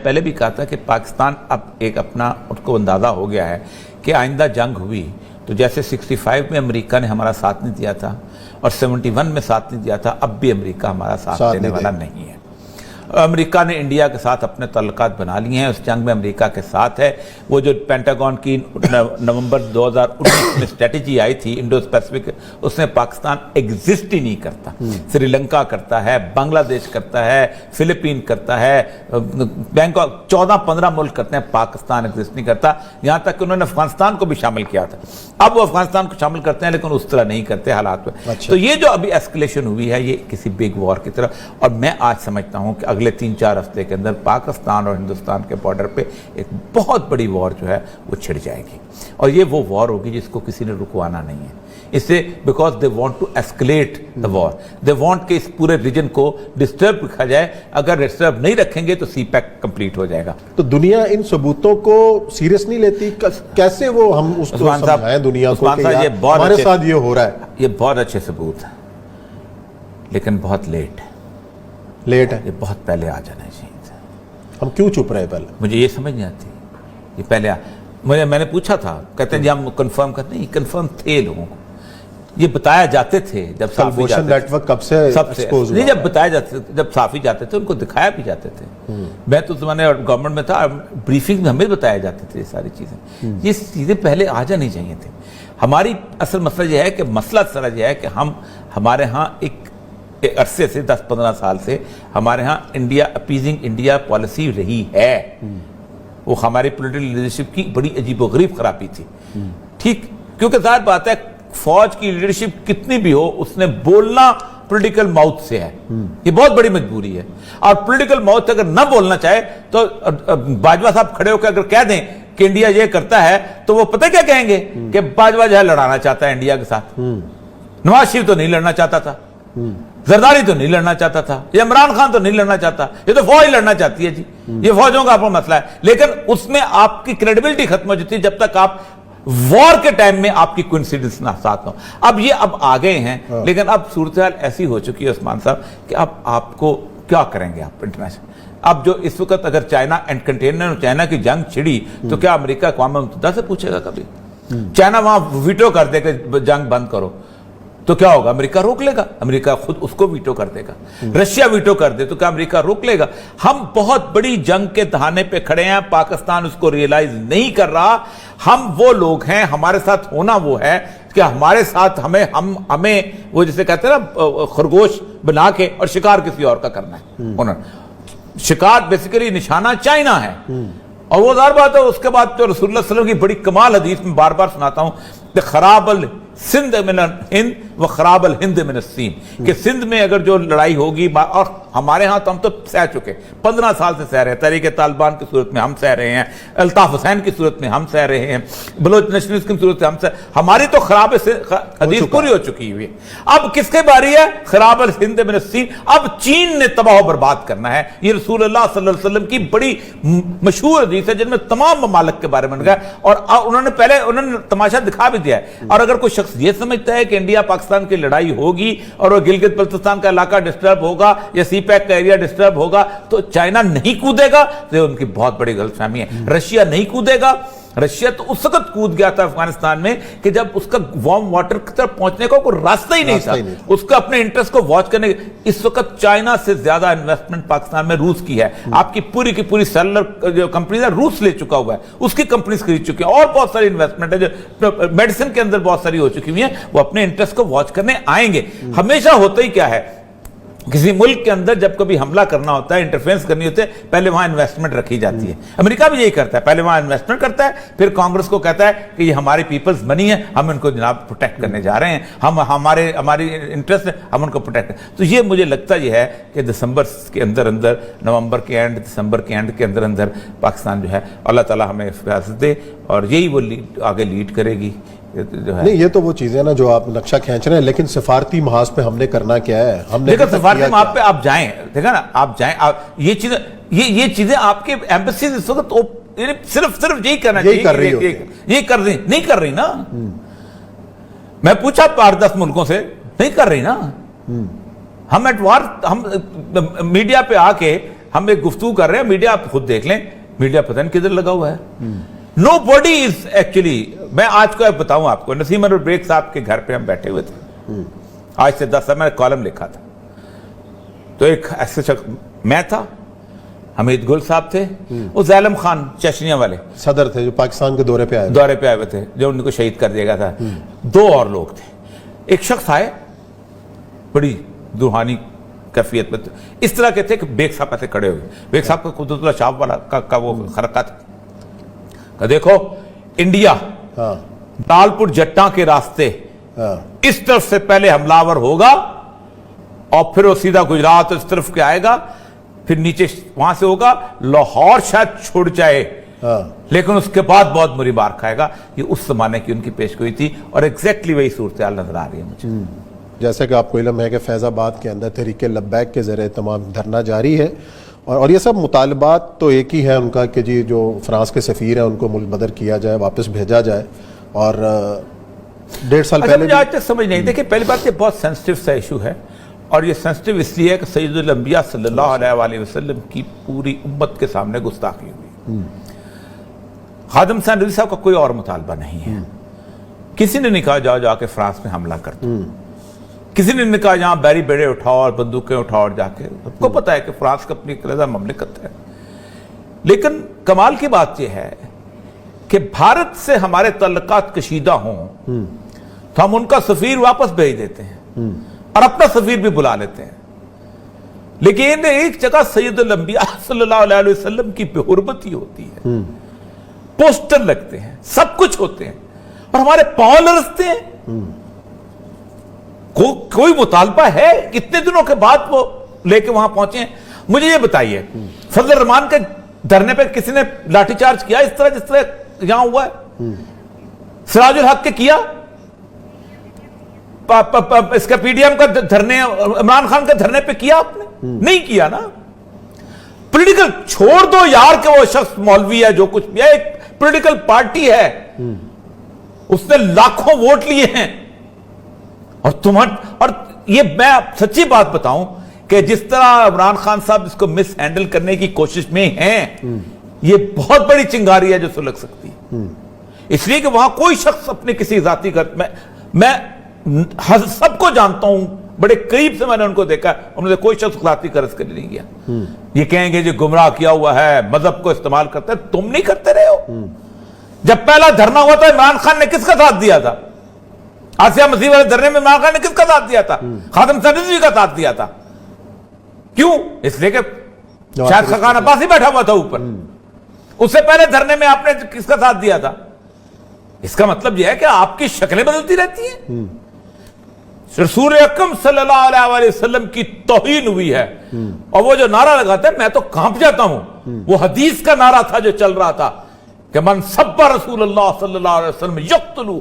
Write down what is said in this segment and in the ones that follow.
پہلے بھی کہا تھا کہ پاکستان اب ایک اپنا اس کو اندازہ ہو گیا ہے کہ آئندہ جنگ ہوئی تو جیسے 65 میں امریکہ نے ہمارا ساتھ نہیں دیا تھا اور 71 میں ساتھ نہیں دیا تھا، اب بھی امریکہ ہمارا ساتھ دینے والا نہیں ہے۔ امریکہ نے انڈیا کے ساتھ اپنے تعلقات بنا لیے ہیں، اس جنگ میں امریکہ کے ساتھ ہے۔ وہ جو پینٹاگون کی نومبر 2019 میں اسٹریٹجی آئی تھی انڈو اسپیسفک، اس میں پاکستان ایگزسٹ ہی نہیں کرتا۔ سری لنکا کرتا ہے، بنگلہ دیش کرتا ہے، فلپین کرتا ہے، بینکاک، 14-15 ملک کرتے ہیں، پاکستان ایگزسٹ نہیں کرتا۔ یہاں تک کہ انہوں نے افغانستان کو بھی شامل کیا تھا، اب وہ افغانستان کو شامل کرتے ہیں لیکن اس طرح نہیں کرتے حالات میں۔ تو یہ جو ابھی ایسکلیشن ہوئی ہے یہ کسی بگ وار کی طرف، اور میں آج سمجھتا ہوں کہ اگلے 3-4 ہفتے کے اندر پاکستان اور ہندوستان کے بارڈر پہ ایک بہت بڑی وار جو ہے وہ چھڑ جائے گی، اور یہ وہ وار ہوگی جس کو کسی نے رکوانا نہیں ہے۔ اس سے because they want to escalate the war, they want کہ اس پورے ریجن کو ڈسٹرب رکھا جائے۔ اگر ڈسٹرب نہیں رکھیں گے تو سی پیک کمپلیٹ ہو جائے گا۔ تو دنیا ان ثبوتوں کو سیریس نہیں لیتی، کیسے وہ ہم اس کو سمجھائیں دنیا کو کہ ہمارے ساتھ یہ ہو رہا ہے؟ یہ بہت اچھے ثبوت ہیں لیکن بہت لیٹ ہے، یہ بہت پہلے آ جانا چاہیے تھا۔ ہم کیوں چپ رہے پہلے؟ مجھے یہ سمجھ نہیں آتی، یہ پہلے میں نے پوچھا تھا، کہتے ہیں جی ہم کنفرم کرتے ہیں، یہ کنفرم تھے لوگوں کو، یہ بتایا جاتے تھے جب صحافی جاتے تھے، نیٹ ورک کب سے ایکسپوز ہوا؟ نہیں، جب بتایا جاتے تھے، جب صحافی جاتے تھے ان کو دکھایا بھی جاتے تھے۔ میں تو زمانے گورنمنٹ میں تھا، بریفنگ میں ہمیں بتایا جاتے تھے یہ ساری چیزیں، یہ چیزیں پہلے آ جانی چاہیے تھیں۔ ہماری اصل مسئلہ یہ ہے کہ یہ ہے کہ ہمارے ہاں ایک عرصے سے 10-15 سال سے ہمارے ہاں اپیزنگ انڈیا پالیسی رہی ہے، وہ ہماری پولیٹیکل لیڈرشپ کی بڑی عجیب و غریب خرابی تھی، ٹھیک؟ کیونکہ ظاہر بات ہے فوج کی لیڈرشپ کتنی بھی ہو، اس نے بولنا پولیٹیکل ماؤتھ سے ہے، یہ بہت بڑی مجبوری ہے، اور پولیٹیکل ماؤتھ اگر نہ بولنا چاہے تو باجوہ صاحب کھڑے ہو کے اگر کہہ دیں کہ انڈیا یہ کرتا ہے تو وہ پتہ کیا کہیں گے کہ باجوہ جو ہے لڑانا چاہتا ہے انڈیا کے ساتھ، نواز شریف تو نہیں لڑنا چاہتا تھا، زرداری تو نہیں لڑنا چاہتا تھا، یہ عمران خان تو نہیں لڑنا چاتا، یہ تو فوج لڑنا چاہتی ہے جی، یہ فوجوں کا اپنا مسئلہ ہے۔ لیکن اس میں آپ کی کریڈیبلٹی ختم ہو جاتی ہے جب تک آپ وار کے ٹائم میں آپ کی کوئنسیڈنس نہ ساتھ ہو۔ اب یہ اب آ گئے ہیں، لیکن اب صورتحال ایسی ہو چکی ہے عثمان صاحب کہ اب آپ کو کیا کریں گے آپ انٹرنیشنل؟ اب جو اس وقت اگر چائنا اینڈ کنٹینر چائنا کی جنگ چھڑی تو کیا امریکہ اقوام متحدہ سے پوچھے گا کبھی؟ چائنا وہاں ویٹو کر دے کہ جنگ بند کرو تو کیا ہوگا؟ امریکہ روک لے گا، امریکہ خود اس کو ویٹو کر دے گا۔ رشیا ویٹو کر دے تو کیا امریکہ روک لے گا؟ ہم بہت بڑی جنگ کے دہانے پہ کھڑے ہیں، پاکستان اس کو ریئلائز نہیں کر رہا۔ ہم وہ لوگ ہیں، ہمارے ساتھ ہونا وہ ہے کہ ہمارے ساتھ ہمیں وہ جسے کہتے ہیں نا خرگوش بنا کے اور شکار کسی اور کا کرنا ہے۔ شکار بیسیکلی نشانہ چائنا ہے، اور وہ ظاہر بات ہے۔ اس کے بعد تو رسول اللہ صلی اللہ علیہ وسلم کی بڑی کمال حدیث میں بار بار سناتا ہوں کہ خراب السند من الہند و خراب الہند من السین، کہ سندھ میں اگر جو لڑائی ہوگی، اور ہمارے ہاں تو ہم تو سہ چکے، 15 سال سے سہ رہے ہیں، تحریک طالبان کی صورت میں ہم سہ رہے ہیں، الطاف حسین کی صورت میں ہم سہ رہے ہیں، بلوچ نیشنلسٹ کی صورت میں ہم سہ، ہماری تو خراب حدیث پوری ہو چکی ہوئی ہے۔ اب کس کے باری ہے؟ خراب الہند من السین۔ اب چین نے تباہ و برباد کرنا ہے۔ یہ رسول اللہ صلی اللہ علیہ وسلم کی بڑی مشہور حدیث ہے جن میں تمام ممالک کے بارے میں گیا، اور انہوں نے تماشا دکھا بھی دیا ہے۔ اور اگر کوئی شخص یہ سمجھتا ہے کہ انڈیا پاکستان کی لڑائی ہوگی اور وہ گلگت بلتستان کا علاقہ ڈسٹرب ہوگا یا سی پیک کا ایریا ڈسٹرب ہوگا تو چائنا نہیں کودے گا، یہ ان کی بہت بڑی غلط فہمی ہے۔ رشیا نہیں کودے گا، رشیا تو اس وقت کود گیا تھا افغانستان میں کہ جب اس کا وارم واٹر کی طرف پہنچنے کا کوئی راستہ ہی نہیں تھا، اس کا اپنے انٹرسٹ کو واچ کرنے۔ اس وقت چائنا سے زیادہ انویسٹمنٹ پاکستان میں روس کی ہے، آپ کی پوری کی پوری سیلولر جو کمپنیز ہے روس لے چکا ہوا ہے، اس کی کمپنیز خرید چکی ہیں، اور بہت ساری انویسٹمنٹ ہے جو میڈیسن کے اندر بہت ساری ہو چکی ہوئی ہیں، وہ اپنے انٹرسٹ کو واچ کرنے آئیں گے۔ ہمیشہ ہوتا ہی کیا ہے، کسی ملک کے اندر جب کبھی حملہ کرنا ہوتا ہے، انٹرفیرنس کرنی ہوتی ہے، پہلے وہاں انویسٹمنٹ رکھی جاتی ہے۔ امریکہ بھی یہی کرتا ہے، پہلے وہاں انویسٹمنٹ کرتا ہے، پھر کانگریس کو کہتا ہے کہ یہ ہماری پیپلز منی ہے، ہم ان کو جناب پروٹیکٹ کرنے جا رہے ہیں، ہماری انٹرسٹ ہے، ہم ان کو پروٹیکٹ کریں۔ تو یہ مجھے لگتا یہ ہے کہ دسمبر کے اندر نومبر کے اینڈ، دسمبر کے اینڈ کے اندر پاکستان جو ہے، اللہ تعالیٰ ہمیں حفاظت دے، اور یہی وہ آگے لیڈ کرے گی۔ نہیں، یہ تو وہ چیزیں نا جو آپ نقشہ کھینچ رہے ہیں، لیکن سفارتی محاذ پہ ہم نے کرنا کیا ہے؟ ہم نے سفارتی محاذ پہ آپ جائیں، دیکھا نا، آپ جائیں، یہ چیزیں آپ کے ایمبیسیز اس وقت صرف یہی کرنا چاہیے، یہ نہیں کر رہی نا۔ میں پوچھا 8-10 ملکوں سے، نہیں کر رہی نا۔ ہم ایٹ وار، ہم میڈیا پہ آ کے ہم ایک گفتگو کر رہے ہیں, میڈیا آپ خود دیکھ لیں, میڈیا پتہ نہیں کدھر لگا ہوا ہے. نو باڈی از ایکچولی, میں آج کو بتاؤں آپ کو, نسیم انور بریک صاحب کے گھر پہ ہم بیٹھے ہوئے تھے, آج سے 10 سال میں نے کالم لکھا تھا, تو ایک ایسے شخص, میں تھا, حمید گل صاحب تھے, وہ زیلم خان چشنیا والے صدر تھے جو پاکستان کے دورے پہ آئے ہوئے تھے, جو ان کو شہید کر دیا گیا تھا, 2 اور لوگ تھے. ایک شخص آئے بڑی روحانی کیفیت میں, اس طرح کے تھے کہ بیگ صاحب ایسے کھڑے ہوئے, بیگ صاحب کا قدرت اللہ شاہ والا کا وہ خرقہ تھا, دیکھو انڈیا لالپور جٹاں کے راستے اس طرف سے پہلے حملہ ہوگا اور پھر وہ سیدھا گجرات اس طرف کے آئے گا, پھر نیچے وہاں سے ہوگا, لاہور شاید چھوڑ جائے لیکن اس کے بعد بہت بری مار کھائے گا. یہ اس زمانے کی ان کی پیشگوئی تھی اور ایگزیکٹلی وہی صورتحال نظر آ رہی ہے مجھے. جیسا کہ آپ کو علم ہے کہ فیض آباد کے اندر تحریک لبیک کے ذریعے تمام دھرنا جاری ہے, اور یہ سب مطالبات تو ایک ہی ہے ان کا کہ جی جو فرانس کے سفیر ہیں ان کو ملک بدر کیا جائے, واپس بھیجا جائے. اور 1.5 سال پہلے مجھے آج تک سمجھ نہیں, دیکھیں پہلی بات یہ بہت سینسٹیو سا ایشو ہے, اور یہ سینسٹیو اس لیے ہے کہ سید الانبیاء صلی اللہ علیہ وآلہ وسلم کی پوری امت کے سامنے گستاخی ہوئی. خادم حسین رضوی صاحب کا کوئی اور مطالبہ نہیں ہے. کسی نے نہیں کہا جاؤ جا کے فرانس میں حملہ کر دو, کسی نے نہیں کہا جہاں بیری بیڑے اٹھاؤ اور بندوقیں اٹھاؤ اور جا کے, سب کو پتا ہے کہ فرانس کا اپنی علیحدہ مملکت ہے. لیکن کمال کی بات یہ ہے کہ بھارت سے ہمارے تعلقات کشیدہ ہوں تو ہم ان کا سفیر واپس بھیج دیتے ہیں اور اپنا سفیر بھی بلا لیتے ہیں, لیکن ایک جگہ سید الانبیاء صلی اللہ علیہ وسلم کی بے حرمتی ہوتی ہے, پوسٹر لگتے ہیں, سب کچھ ہوتے ہیں, اور ہمارے پاؤں لرزتے ہیں. کوئی مطالبہ ہے؟ اتنے دنوں کے بعد وہ لے کے وہاں پہنچے ہیں. مجھے یہ بتائیے, فضل الرحمان کے دھرنے پہ کسی نے لاٹھی چارج کیا اس طرح جس طرح یہاں ہوا ہے؟ سراج الحق کے کیا؟ اس کا پی ڈی ایم کا دھرنے, عمران خان کے دھرنے پہ کیا آپ نے؟ نہیں کیا نا. پولیٹیکل چھوڑ دو یار کہ وہ شخص مولوی ہے, جو کچھ بھی ہے, ایک پولیٹیکل پارٹی ہے, اس نے لاکھوں ووٹ لیے ہیں, اور یہ میں سچی بات بتاؤں کہ جس طرح عمران خان صاحب اس کو مس ہینڈل کرنے کی کوشش میں ہیں, یہ بہت بڑی چنگاری ہے جو سلگ سکتی ہے. اس لیے کہ وہاں کوئی شخص اپنے کسی ذاتی میں سب کو جانتا ہوں, بڑے قریب سے میں نے ان کو دیکھا, انہوں نے کوئی شخص ذاتی قرض کے لیے نہیں کیا. یہ کہیں گے جو گمراہ کیا ہوا ہے, مذہب کو استعمال کرتا ہے, تم نہیں کرتے رہے ہو. جب پہلا دھرنا ہوا تھا عمران خان نے کس کا ساتھ دیا تھا؟ آسیہ مسیح والے دھرنے میں عمران خان نے کس کا ساتھ دیا تھا؟ خادم حسین رضوی کا ساتھ دیا تھا. کیوں؟ اس لیے کہ شاید خاقان عباسی بیٹھا ہوا تھا اوپر. اس سے پہلے دھرنے میں آپ نے کس کا ساتھ دیا تھا؟ اس کا مطلب یہ ہے کہ آپ کی شکلیں بدلتی رہتی ہیں. رسول اکرم صلی اللہ علیہ وآلہ وسلم کی توہین ہوئی ہے, اور وہ جو نعرہ لگاتا ہے میں تو کانپ جاتا ہوں. وہ حدیث کا نعرہ تھا جو چل رہا تھا کہ من سب رسول اللہ صلی اللہ علیہ وسلم یقتلوہ,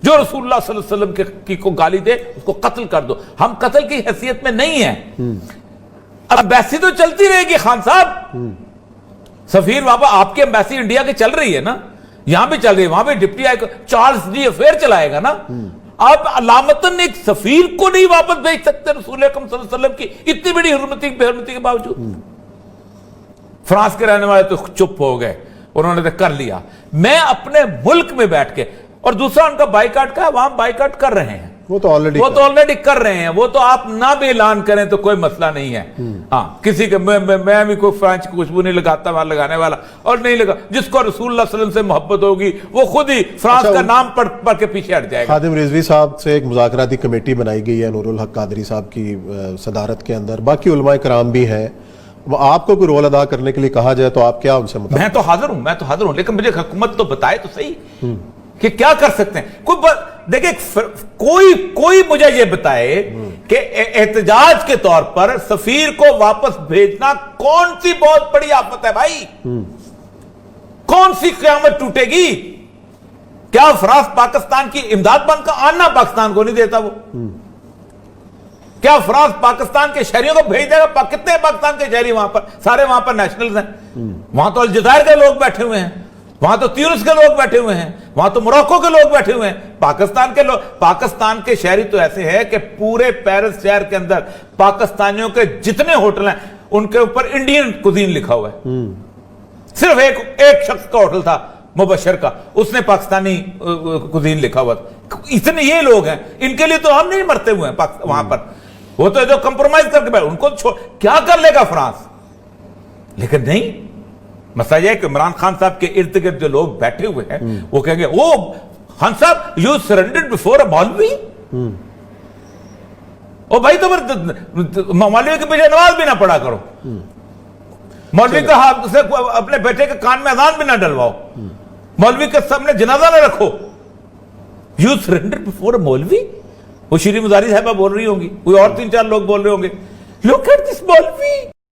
جو رسول اللہ صلی اللہ علیہ وسلم کی کو گالی دے اس کو قتل کر دو. ہم قتل کی حیثیت میں نہیں ہیں. امبیسی تو چلتی رہے گی خان صاحب, سفیر بابا آپ کی امبیسی انڈیا کی چل رہی ہے نا, یہاں بھی چل رہی ہے, وہاں بھی ڈپٹی چارلز ڈی افیئر چلائے گا نا. آپ علامتاً ایک سفیر کو نہیں واپس بھیج سکتے رسول اکرم صلی اللہ علیہ وسلم کی اتنی بڑی بے حرمتی کے باوجود. فرانس کے رہنے والے تو چپ ہو گئے, انہوں نے تو کر لیا. میں اپنے ملک میں بیٹھ کے, اور دوسرا ان کا بائیکاٹ کا ہے, وہاں بائیکاٹ کر رہے ہیں, وہ تو آلریڈی کر رہے ہیں. وہ تو آپ نہ بھی اعلان کریں تو کوئی مسئلہ نہیں ہے. ہاں کسی کے میں بھی کوئی فرانس کی خوشبو نہیں لگاتا وہاں لگانے والا, اور نہیں لگا. جس کو رسول اللہ صلی اللہ علیہ وسلم سے محبت ہوگی وہ خود ہی فرانس کا نام پڑھ کے پیچھے ہٹ جائے گا. خادم رضوی صاحب سے ایک مذاکراتی کمیٹی بنائی گئی ہے نور الحق قادری صاحب کی صدارت کے اندر, باقی علماء کرام بھی ہیں. آپ کو کوئی رول ادا کرنے کے لیے کہا جائے تو آپ کیا ان سے مطلب؟ میں تو حاضر ہوں, لیکن مجھے حکومت تو بتائے تو صحیح کہ کیا کر سکتے ہیں. دیکھیں کوئی مجھے یہ بتائے کہ احتجاج کے طور پر سفیر کو واپس بھیجنا کون سی بہت بڑی آفت ہے بھائی, کون سی قیامت ٹوٹے گی؟ کیا فرانس پاکستان کی امداد بند کا آنا پاکستان کو نہیں دیتا؟ وہ کیا فرانس پاکستان کے شہریوں کو بھیج دے گا؟ کتنے پاکستان کے شہری وہاں پر؟ سارے وہاں پر نیشنلز ہیں. وہاں تو الجزائر کے لوگ بیٹھے ہوئے ہیں, وہاں تو تیونس کے لوگ بیٹھے ہوئے ہیں, وہاں تو موروکو کے لوگ بیٹھے ہوئے ہیں. پاکستان کے لوگ, پاکستان کے شہری تو ایسے ہیں کہ پورے پیرس شہر کے اندر پاکستانیوں کے جتنے ہوٹل ہیں ان کے اوپر انڈین کوزین لکھا ہوا ہے. صرف ایک شخص کا ہوٹل تھا مبشر کا, اس نے پاکستانی کوزین لکھا ہوا تھا. اتنے یہ لوگ ہیں, ان کے لیے تو ہم نہیں مرتے ہوئے ہیں وہاں پر. وہ تو جو کمپرومائز کر کے بیٹھے, ان کو کیا کر لے گا فرانس. لیکن نہیں, مسئلہ یہ ہے کہ عمران خان صاحب کے ارد گرد جو لوگ بیٹھے ہوئے ہیں وہ کہیں گے او خان صاحب یو سرنڈرڈ بفور اے مولوی. او بھائی تو مولوی کے پیچھے نماز بھی نہ پڑھا کرو, مولوی کا ہاتھ سے اپنے بیٹے کے کان میں اذان بھی نہ ڈلواؤ, مولوی کے سامنے جنازہ نہ رکھو. یو سرنڈرڈ بفور اے مولوی. وہ شیریں مزاری صاحبہ بول رہی ہوں گی, کوئی اور 3-4 لوگ بول رہے ہوں گے, لک ایٹ دس مولوی.